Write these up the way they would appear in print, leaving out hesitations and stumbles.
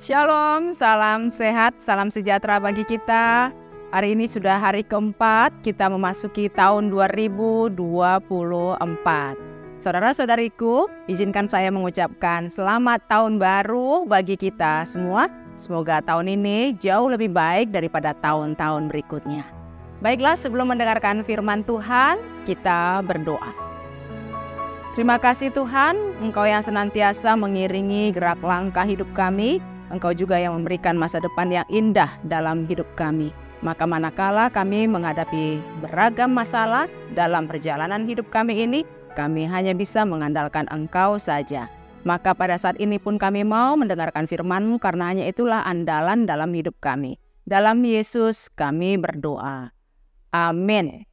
Shalom, salam sehat, salam sejahtera bagi kita. Hari ini sudah hari keempat, kita memasuki tahun 2024. Saudara-saudariku, izinkan saya mengucapkan selamat tahun baru bagi kita semua. Semoga tahun ini jauh lebih baik daripada tahun-tahun berikutnya. Baiklah, sebelum mendengarkan firman Tuhan, kita berdoa. Terima kasih Tuhan, Engkau yang senantiasa mengiringi gerak langkah hidup kami. Engkau juga yang memberikan masa depan yang indah dalam hidup kami. Maka manakala kami menghadapi beragam masalah dalam perjalanan hidup kami ini, kami hanya bisa mengandalkan Engkau saja. Maka pada saat ini pun kami mau mendengarkan firman-Mu karena hanya itulah andalan dalam hidup kami. Dalam Yesus kami berdoa. Amin.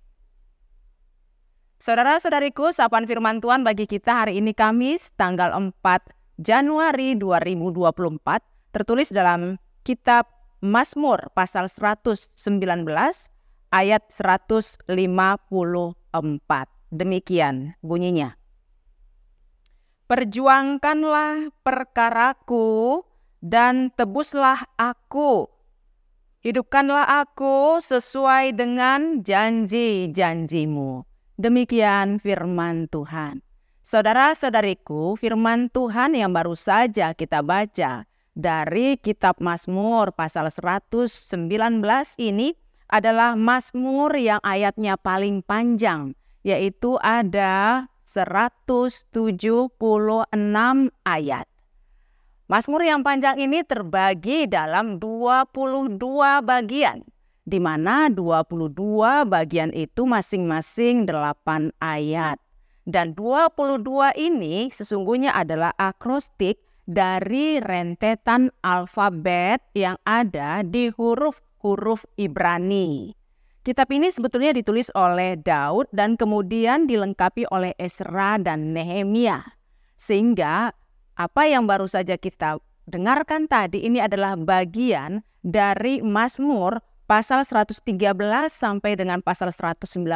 Saudara-saudariku, sapaan firman Tuhan bagi kita hari ini Kamis tanggal 4 Januari 2024 tertulis dalam kitab Mazmur pasal 119 ayat 154. Demikian bunyinya. Perjuangkanlah perkaraku dan tebuslah aku. Hidupkanlah aku sesuai dengan janji-janjimu. Demikian firman Tuhan. Saudara-saudariku, firman Tuhan yang baru saja kita baca dari kitab Mazmur pasal 119 ini adalah Mazmur yang ayatnya paling panjang, yaitu ada 176 ayat. Mazmur yang panjang ini terbagi dalam 22 bagian, di mana 22 bagian itu masing-masing 8 ayat. Dan 22 ini sesungguhnya adalah akrostik dari rentetan alfabet yang ada di huruf-huruf Ibrani. Kitab ini sebetulnya ditulis oleh Daud dan kemudian dilengkapi oleh Ezra dan Nehemia. Sehingga apa yang baru saja kita dengarkan tadi ini adalah bagian dari Mazmur pasal 113 sampai dengan pasal 119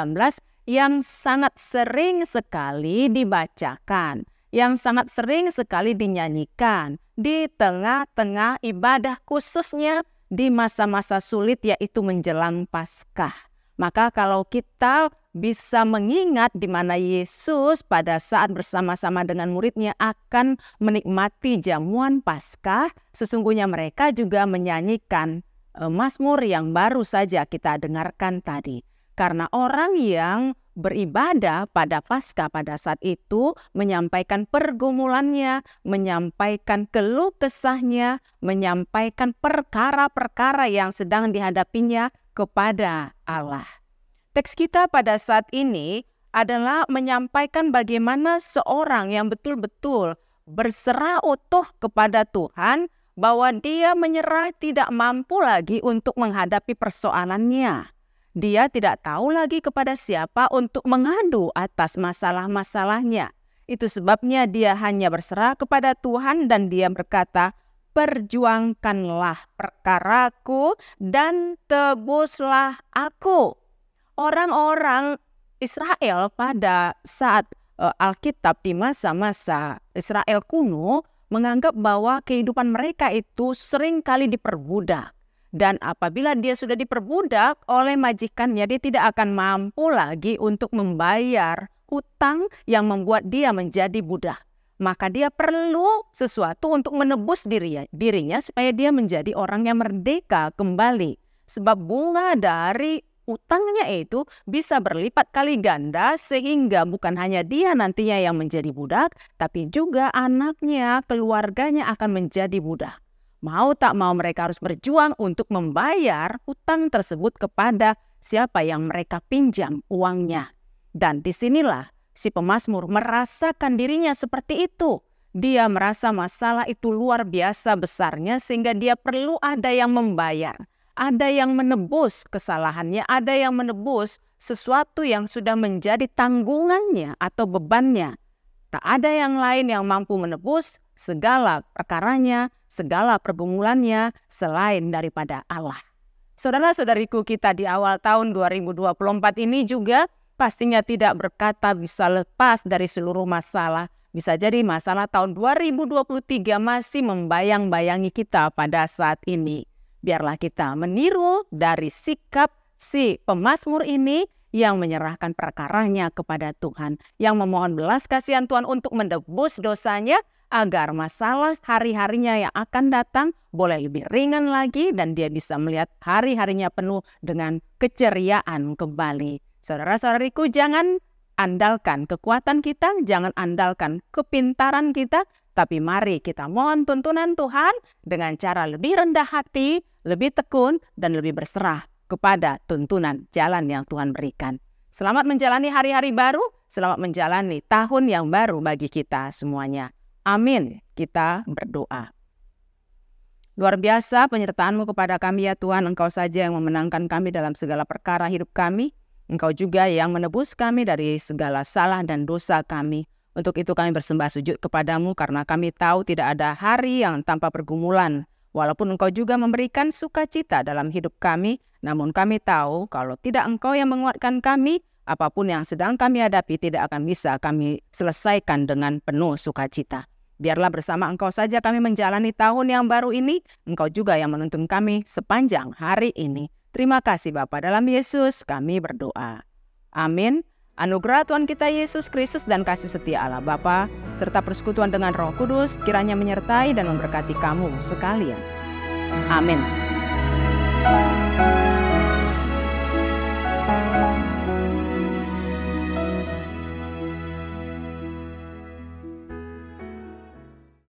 yang sangat sering sekali dibacakan, yang sangat sering sekali dinyanyikan di tengah-tengah ibadah, khususnya di masa-masa sulit yaitu menjelang Paskah. Maka kalau kita bisa mengingat di mana Yesus pada saat bersama-sama dengan muridnya akan menikmati jamuan Paskah, sesungguhnya mereka juga menyanyikan Mazmur yang baru saja kita dengarkan tadi. Karena orang yang beribadah pada Paskah pada saat itu menyampaikan pergumulannya, menyampaikan keluh kesahnya, menyampaikan perkara-perkara yang sedang dihadapinya kepada Allah. Teks kita pada saat ini adalah menyampaikan bagaimana seorang yang betul-betul berserah utuh kepada Tuhan, bahwa dia menyerah, tidak mampu lagi untuk menghadapi persoalannya. Dia tidak tahu lagi kepada siapa untuk mengadu atas masalah-masalahnya. Itu sebabnya dia hanya berserah kepada Tuhan dan dia berkata, perjuangkanlah perkaraku dan tebuslah aku. Orang-orang Israel pada saat Alkitab di masa-masa Israel kuno menganggap bahwa kehidupan mereka itu sering kali diperbudak. Dan apabila dia sudah diperbudak oleh majikannya, dia tidak akan mampu lagi untuk membayar hutang yang membuat dia menjadi budak. Maka dia perlu sesuatu untuk menebus dirinya supaya dia menjadi orang yang merdeka kembali. Sebab bunga dari utangnya itu bisa berlipat kali ganda sehingga bukan hanya dia nantinya yang menjadi budak, tapi juga anaknya, keluarganya akan menjadi budak. Mau tak mau mereka harus berjuang untuk membayar hutang tersebut kepada siapa yang mereka pinjam uangnya. Dan disinilah si pemazmur merasakan dirinya seperti itu. Dia merasa masalah itu luar biasa besarnya sehingga dia perlu ada yang membayar. Ada yang menebus kesalahannya, ada yang menebus sesuatu yang sudah menjadi tanggungannya atau bebannya. Tak ada yang lain yang mampu menebus segala perkaranya, segala pergumulannya selain daripada Allah. Saudara-saudariku, kita di awal tahun 2024 ini juga pastinya tidak berkata bisa lepas dari seluruh masalah, Bisa jadi masalah tahun 2023 masih membayang-bayangi kita pada saat ini. Biarlah kita meniru dari sikap si pemazmur ini yang menyerahkan perkaranya kepada Tuhan, yang memohon belas kasihan Tuhan untuk menebus dosanya, agar masalah hari-harinya yang akan datang boleh lebih ringan lagi dan dia bisa melihat hari-harinya penuh dengan keceriaan kembali. Saudara-saudariku, jangan andalkan kekuatan kita, jangan andalkan kepintaran kita, tapi mari kita mohon tuntunan Tuhan dengan cara lebih rendah hati, lebih tekun, dan lebih berserah kepada tuntunan jalan yang Tuhan berikan. Selamat menjalani hari-hari baru, selamat menjalani tahun yang baru bagi kita semuanya. Amin. Kita berdoa. Luar biasa penyertaan-Mu kepada kami ya Tuhan. Engkau saja yang memenangkan kami dalam segala perkara hidup kami. Engkau juga yang menebus kami dari segala salah dan dosa kami. Untuk itu kami bersembah sujud kepadamu karena kami tahu tidak ada hari yang tanpa pergumulan. Walaupun Engkau juga memberikan sukacita dalam hidup kami, namun kami tahu kalau tidak Engkau yang menguatkan kami, apapun yang sedang kami hadapi tidak akan bisa kami selesaikan dengan penuh sukacita. Biarlah bersama Engkau saja kami menjalani tahun yang baru ini. Engkau juga yang menuntun kami sepanjang hari ini. Terima kasih Bapa, dalam Yesus kami berdoa. Amin. Anugerah Tuhan kita Yesus Kristus dan kasih setia Allah Bapa serta persekutuan dengan Roh Kudus kiranya menyertai dan memberkati kamu sekalian. Amin.